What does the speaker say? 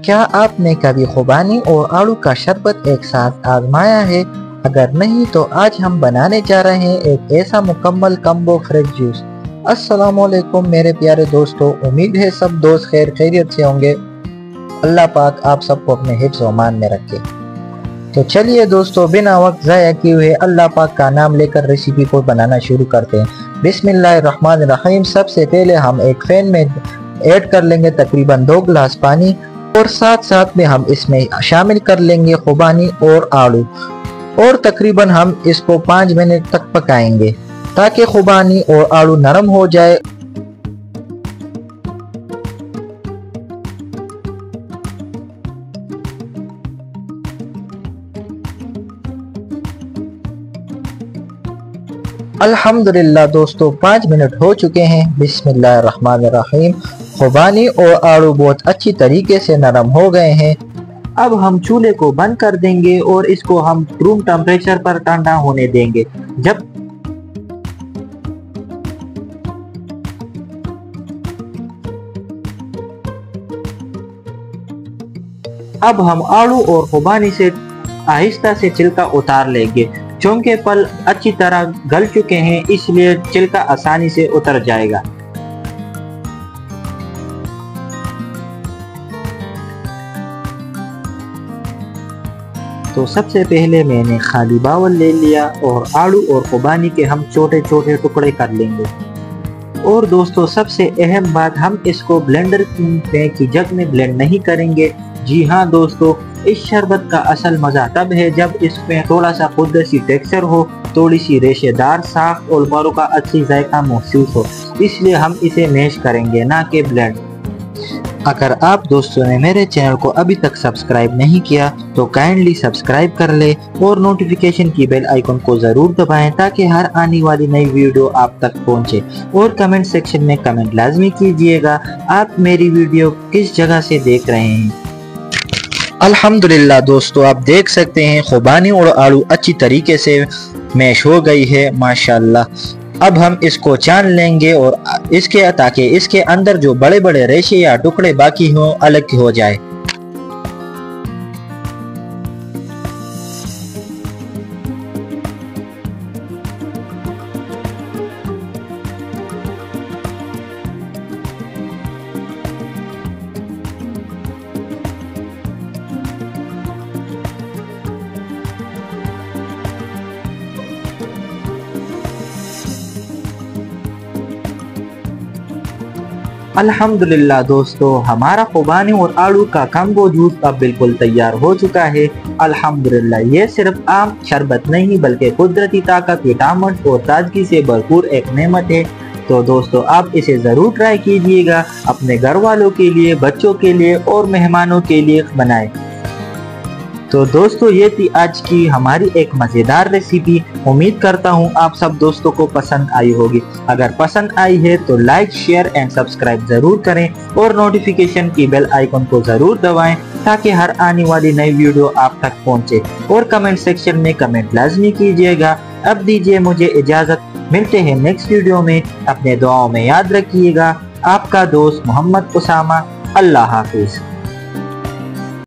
क्या आपने कभी खुबानी और आड़ू का शरबत एक साथ आजमाया है? अगर नहीं तो आज हम बनाने जा रहे हैं एक ऐसा मुकम्मल कम्बो फ्रेश जूस। अस्सलाम वालेकुम मेरे प्यारे दोस्तों, उम्मीद है सब दोस्त खैर खैरियत से होंगे। अल्लाह पाक आप सबको अपने हिफ्ज़ व अमान में रखे। तो चलिए दोस्तों, बिना वक्त ज़ाया किए हुए अल्लाह पाक का नाम लेकर रेसिपी को बनाना शुरू करते हैं। बिस्मिल्लाहिर्रहमानिर्रहीम। सबसे पहले हम एक पैन में ऐड कर लेंगे तकरीबन 2 गिलास पानी और साथ साथ में हम इसमें शामिल कर लेंगे खुबानी और आड़ू और तकरीबन हम इसको 5 मिनट तक पकाएंगे ताकि खुबानी और आड़ू नरम हो जाए। अल्हम्दुलिल्लाह दोस्तों, 5 मिनट हो चुके हैं। बिस्मिल्लाहिर्रहमानिर्रहीम। खुबानी और आड़ू बहुत अच्छी तरीके से नरम हो गए हैं। अब हम चूल्हे को बंद कर देंगे और इसको हम रूम टेम्परेचर पर ठंडा होने देंगे। अब हम आड़ू और खुबानी से आहिस्ता से छिलका उतार लेंगे। चूंकि फल अच्छी तरह गल चुके हैं इसलिए छिलका आसानी से उतर जाएगा। तो सबसे पहले मैंने खाली बाउल ले लिया और आड़ू और खुबानी के हम छोटे छोटे टुकड़े कर लेंगे। और दोस्तों सबसे अहम बात, हम इसको ब्लेंडर की जग में ब्लेंड नहीं करेंगे। जी हाँ दोस्तों, इस शरबत का असल मज़ा तब है जब इसमें थोड़ा सा खुरदर सी टेक्सचर हो, थोड़ी सी रेशेदार साख और बालों का अच्छी जायका महसूस हो, इसलिए हम इसे मैश करेंगे ना कि ब्लेंड। अगर आप दोस्तों ने मेरे चैनल को अभी तक सब्सक्राइब नहीं किया तो काइंडली सब्सक्राइब कर ले और नोटिफिकेशन की बेल आइकन को ज़रूर दबाएं ताकि हर आने वाली नई वीडियो आप तक पहुंचे। और कमेंट सेक्शन में कमेंट लाजमी कीजिएगा आप मेरी वीडियो किस जगह से देख रहे हैं। अल्हम्दुलिल्लाह दोस्तों, आप देख सकते हैं खुबानी और आड़ू अच्छी तरीके से मैश हो गई है माशाल्लाह। अब हम इसको छान लेंगे और इसके ताकि इसके अंदर जो बड़े बड़े रेशे या टुकड़े बाकी हों अलग हो जाए। अल्हम्दुलिल्लाह दोस्तों, हमारा खुबानी और आड़ू का कम्बो जूस अब बिल्कुल तैयार हो चुका है। अल्हम्दुलिल्लाह, ये सिर्फ आम शरबत नहीं बल्कि कुदरती ताकत, विटामिन और ताजगी से भरपूर एक नेमत है। तो दोस्तों आप इसे ज़रूर ट्राई कीजिएगा, अपने घर वालों के लिए, बच्चों के लिए और मेहमानों के लिए बनाएं। तो दोस्तों ये थी आज की हमारी एक मज़ेदार रेसिपी। उम्मीद करता हूँ आप सब दोस्तों को पसंद आई होगी। अगर पसंद आई है तो लाइक, शेयर एंड सब्सक्राइब ज़रूर करें और नोटिफिकेशन की बेल आइकन को ज़रूर दबाएं ताकि हर आने वाली नई वीडियो आप तक पहुँचे। और कमेंट सेक्शन में कमेंट लाजमी कीजिएगा। अब दीजिए मुझे इजाज़त, मिलते हैं नेक्स्ट वीडियो में। अपने दुआओं में याद रखिएगा। आपका दोस्त मोहम्मद उसामा। अल्लाह हाफिज़।